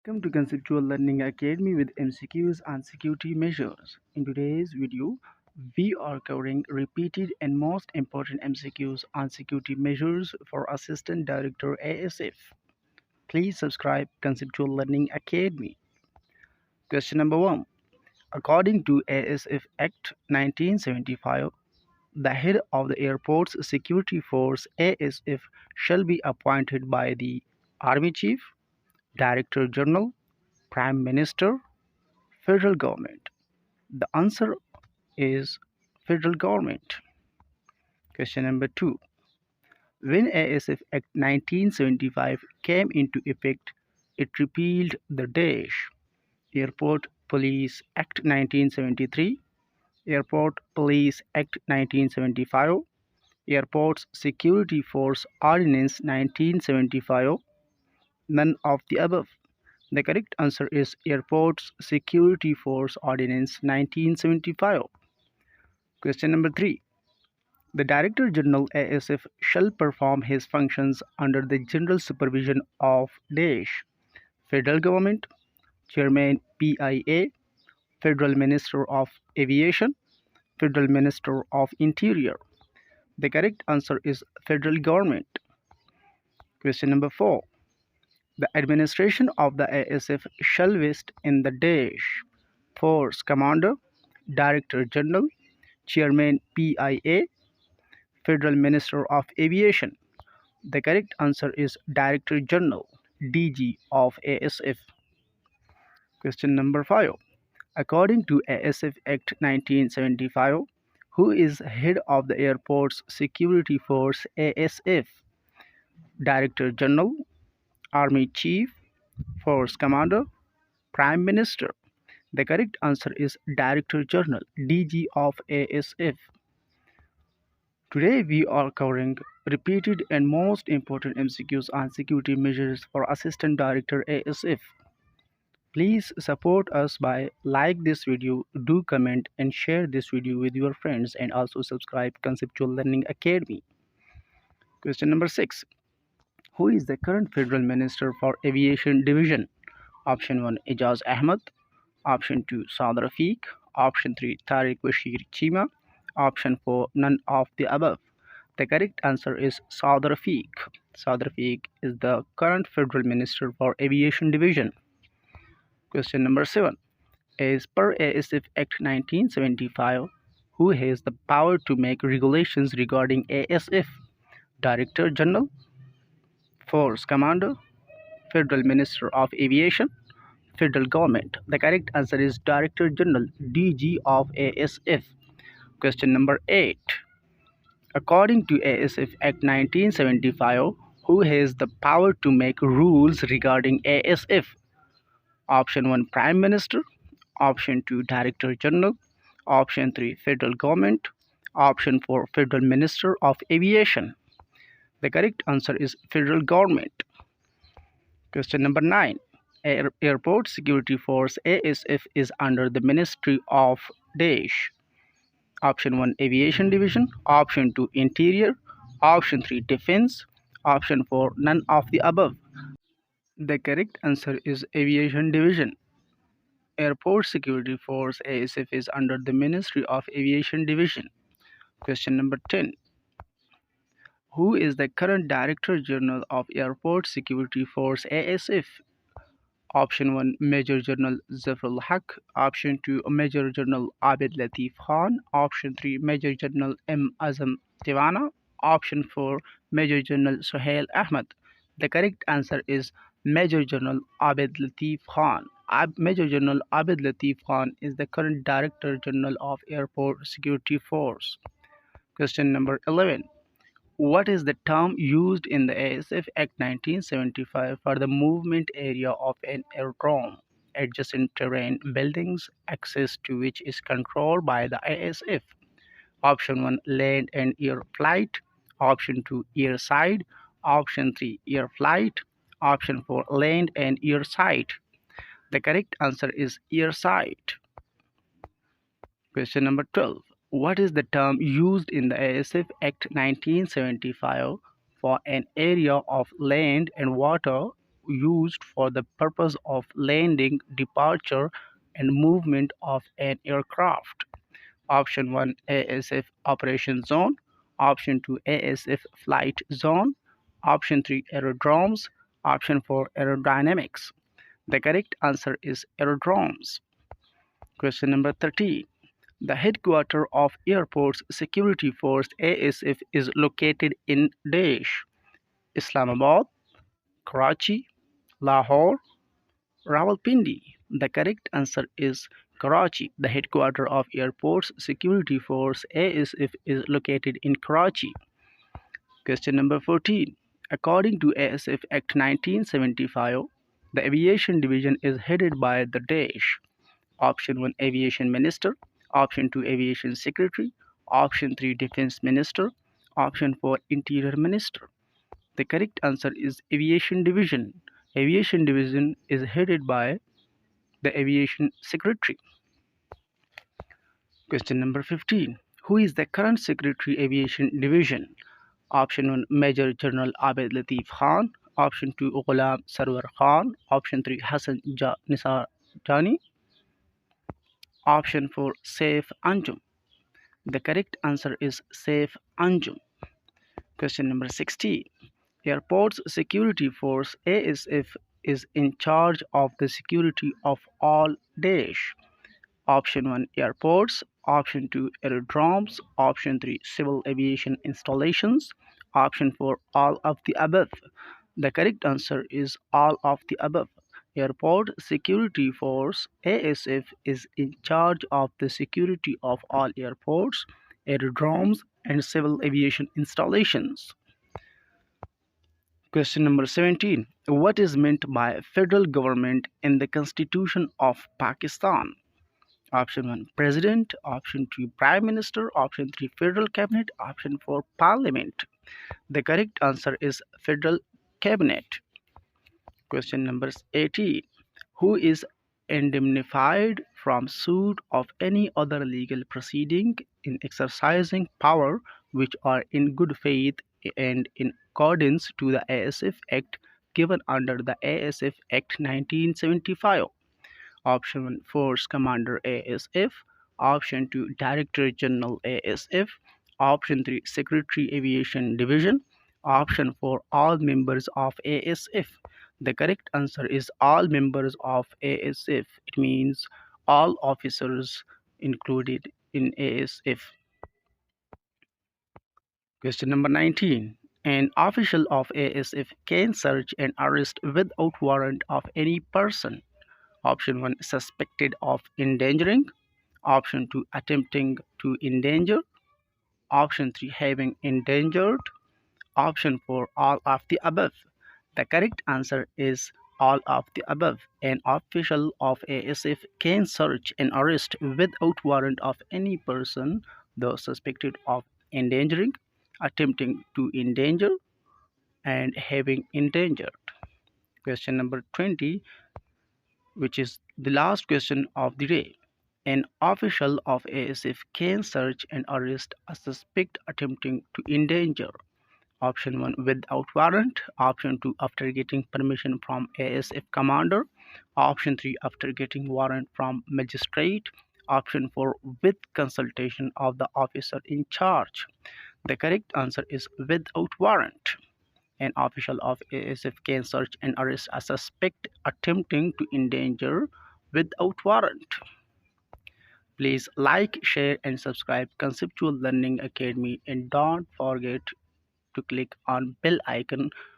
Welcome to Conceptual Learning Academy with MCQs and security measures. In today's video, we are covering repeated and most important MCQs and security measures for Assistant Director ASF. Please subscribe Conceptual Learning Academy. Question number 1. According to ASF Act 1975, the head of the Airport's Security Force ASF shall be appointed by the Army Chief, Director General, Prime Minister, Federal Government. The answer is Federal Government. Question number 2. When ASF Act 1975 came into effect, it repealed the dash Airport Police Act 1973, Airport Police Act 1975, Airports Security Force Ordinance 1975, none of the above. The correct answer is Airports Security Force Ordinance 1975. Question number 3. The Director General ASF shall perform his functions under the general supervision of dash Federal Government, Chairman PIA, Federal Minister of Aviation, Federal Minister of Interior. The correct answer is Federal Government. Question number 4. The administration of the ASF shall vest in the dash Force Commander, Director General, Chairman PIA, Federal Minister of Aviation. The correct answer is Director General DG of ASF. Question number 5. According to ASF Act 1975, who is head of the Airport's Security Force ASF? Director General, Army Chief, Force Commander, Prime Minister. The correct answer is Director General DG of ASF. Today we are covering repeated and most important MCQs and security measures for Assistant Director ASF. Please support us by like this video, do comment and share this video with your friends, and also subscribe Conceptual Learning Academy. Question number 6. Who is the current Federal Minister for Aviation Division? Option 1 Ijaz Ahmed, Option 2 Saad Rafiq, Option 3 Tariq Bashir Chima, Option 4 none of the above. The correct answer is Saad Rafiq. Saad Rafiq is the current Federal Minister for Aviation Division. Question number 7. As per ASF Act 1975, who has the power to make regulations regarding ASF? Director General, Force Commander, Federal Minister of Aviation, Federal Government. The correct answer is Director General DG of ASF. Question number 8. According to ASF Act 1975, who has the power to make rules regarding ASF? Option 1 Prime Minister, Option 2 Director General, Option 3 Federal Government, Option 4 Federal Minister of Aviation. The correct answer is Federal Government. Question number 9. Airport Security Force ASF is under the Ministry of dash Option 1 Aviation Division, Option 2 Interior, Option 3 Defense, Option 4 none of the above. The correct answer is Aviation Division. Airport Security Force ASF is under the Ministry of Aviation Division. Question number 10. Who is the current Director General of Airport Security Force ASF? Option 1 Major General Zafrul Haq, Option 2 Major General Abid Latif Khan, Option 3 Major General M. Azam Tiwana, Option 4 Major General Suhail Ahmed. The correct answer is Major General Abid Latif Khan. Major General Abid Latif Khan is the current Director General of Airport Security Force. Question number 11. What is the term used in the ASF Act 1975 for the movement area of an aerodrome, adjacent terrain, buildings, access to which is controlled by the ASF? Option 1 Land and Air Flight, Option 2 Air Side, Option 3 Air Flight, Option 4 Land and Air Side. The correct answer is Air Side. Question number 12. What is the term used in the ASF Act 1975 for an area of land and water used for the purpose of landing, departure, and movement of an aircraft. Option 1 ASF Operation Zone. Option 2 ASF Flight Zone. Option 3 Aerodromes. Option 4 Aerodynamics. The correct answer is aerodromes. Question number 13. The headquarters of Airports Security Force ASF is located in Daesh, Islamabad, Karachi, Lahore, Rawalpindi. The correct answer is Karachi. The headquarters of Airports Security Force ASF is located in Karachi. Question number 14. According to ASF Act 1975, the Aviation Division is headed by the Daesh. Option 1 Aviation Minister, Option 2 Aviation Secretary, Option 3 Defense Minister, Option 4 Interior Minister. The correct answer is Aviation Division. Aviation Division is headed by the Aviation Secretary. Question number 15. Who is the current Secretary Aviation Division? Option 1 Major General Abed Latif Khan, Option 2 Ghulam Sarwar Khan, Option 3 Hassan Nisar Jani, Option 4 Saif Anjum. The correct answer is Saif Anjum. Question number 16. Airports Security Force ASF is in charge of the security of all Daesh. Option 1 Airports, Option 2 Aerodromes, Option 3 Civil Aviation Installations, Option 4 all of the above. The correct answer is all of the above. Airport Security Force ASF is in charge of the security of all airports, aerodromes, and civil aviation installations. Question number 17. What is meant by federal government in the Constitution of Pakistan? Option 1 President, Option 2 Prime Minister, Option 3 Federal Cabinet, Option 4 Parliament. The correct answer is Federal Cabinet. Question number 18. Who is indemnified from suit of any other legal proceeding in exercising power which are in good faith and in accordance to the ASF Act given under the ASF Act 1975? Option 1 Force Commander ASF, Option 2 Director General ASF, Option 3 Secretary Aviation Division, Option 4 All members of ASF. The correct answer is all members of ASF. It means all officers included in ASF. Question number 19. An official of ASF can search and arrest without warrant of any person. Option 1 Suspected of endangering. Option 2 Attempting to endanger. Option 3 Having endangered. Option 4 All of the above. The correct answer is all of the above. An official of ASF can search and arrest without warrant of any person though suspected of endangering, attempting to endanger, and having endangered. Question number 20, which is the last question of the day. An official of ASF can search and arrest a suspect attempting to endanger. Option 1 without warrant. Option 2 after getting permission from ASF commander. Option 3 after getting warrant from magistrate. Option 4 with consultation of the officer in charge. The correct answer is without warrant. An official of ASF can search and arrest a suspect attempting to endanger without warrant. Please like, share, and subscribe Conceptual Learning Academy, and don't forget to click on bell icon